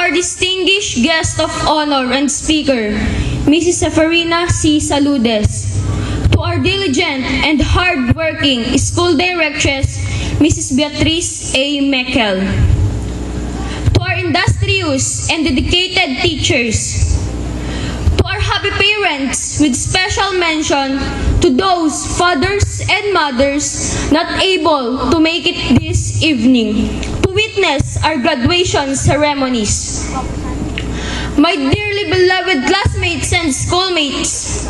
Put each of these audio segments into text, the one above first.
our distinguished guest of honor and speaker, Mrs. Seferina C. Saludes. To our diligent and hard-working school directress, Mrs. Beatriz A. Mekel. To our industrious and dedicated teachers. To our happy parents, with special mention to those fathers and mothers not able to make it this evening to witness our graduation ceremonies. My dearly beloved classmates and schoolmates,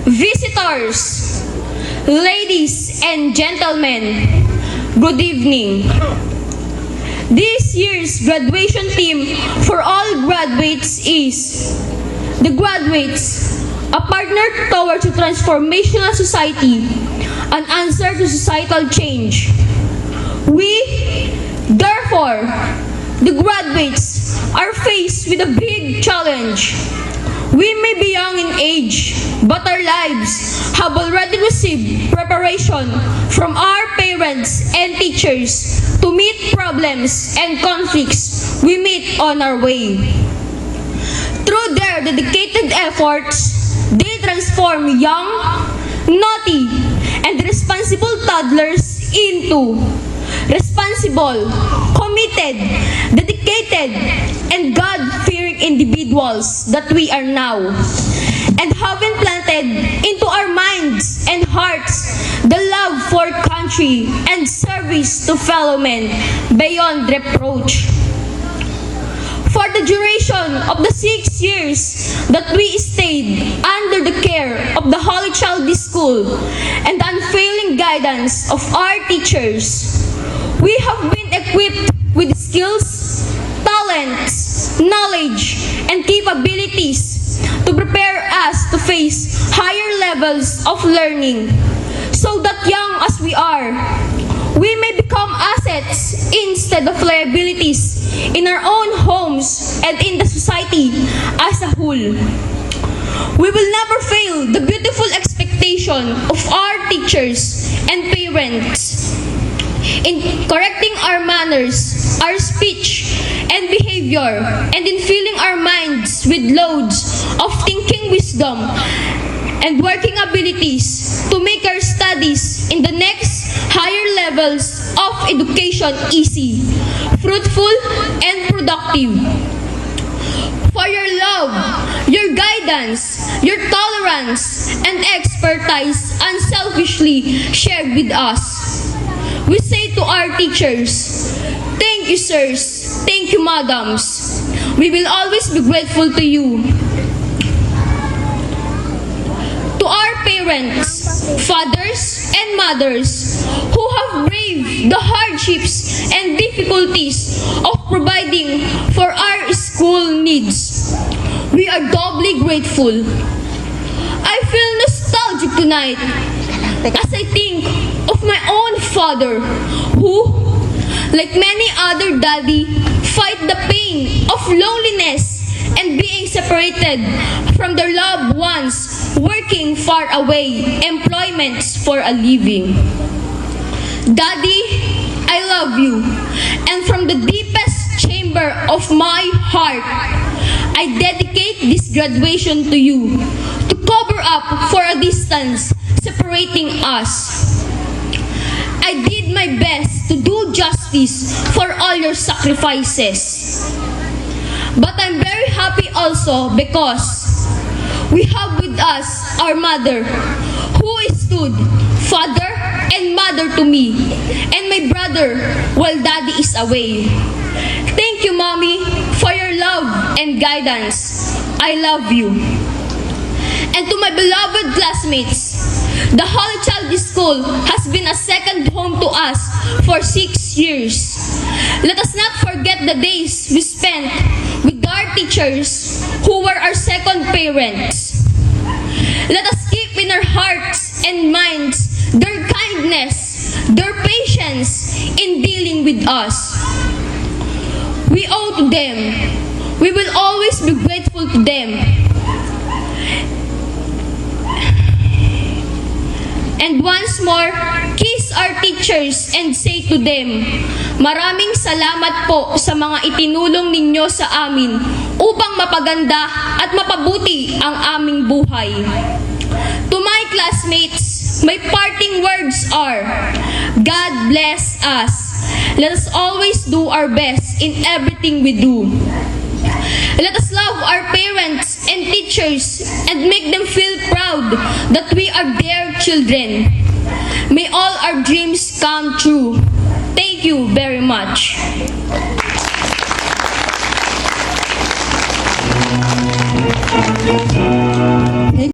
visitors, ladies and gentlemen, good evening. This year's graduation theme for all graduates is The Graduates, a partner towards a transformational society, an answer to societal change. We, therefore, the graduates, are faced with a big challenge. We may be young in age, but our lives have already received preparation from our parents and teachers to meet problems and conflicts we meet on our way. Through their dedicated efforts, they transform young, naughty, and responsible toddlers into responsible, committed, dedicated, and God-fearing individuals that we are now, and have implanted into our minds and hearts the love for country and service to fellow men beyond reproach. For the duration of the 6 years that we stayed under the care of the Holy Child School and the unfailing guidance of our teachers, we have been equipped with skills, talents, knowledge, and capabilities to prepare us to face higher levels of learning, so that young as we are, we may become assets instead of liabilities in our own homes and in the society as a whole. We will never fail the beautiful expectation of our teachers and parents in correcting our manners, our speech and behavior, and in filling our minds with loads of thinking wisdom and working abilities to make our studies in the next higher levels of education easy, fruitful, and productive. For your love, your guidance, your tolerance, and expertise unselfishly shared with us. We say to our teachers, thank you, sirs, thank you, madams. We will always be grateful to you. To our parents, fathers, and mothers who have braved the hardships and difficulties of providing for our school needs, we are doubly grateful. I feel nostalgic tonight as I think of my own father who, like many other daddy, fight the pain of loneliness and being separated from their loved ones, working far away, employments for a living. Daddy, I love you, and from the deepest chamber of my heart, I dedicate this graduation to you to cover up for a distance separating us. I did my best to do justice for all your sacrifices. But I'm very happy also because we have with us our mother, who stood father and mother to me, and my brother while daddy is away. Thank you, mommy, for your love and guidance. I love you. And to my beloved classmates, the Holy Child School has been a second home to us for 6 years. Let us not forget the days we spent with our teachers who were our second parents. Let us keep in our hearts and minds their kindness, their patience in dealing with us. We owe to them. We will always be grateful to them. And once more, kiss our teachers and say to them, maraming salamat po sa mga itinulong ninyo sa amin upang mapaganda at mapabuti ang aming buhay. To my classmates, my parting words are, God bless us. Let us always do our best in everything we do. Let us love our parents and teachers and make them feel proud that we are their children. May all our dreams come true. Thank you very much.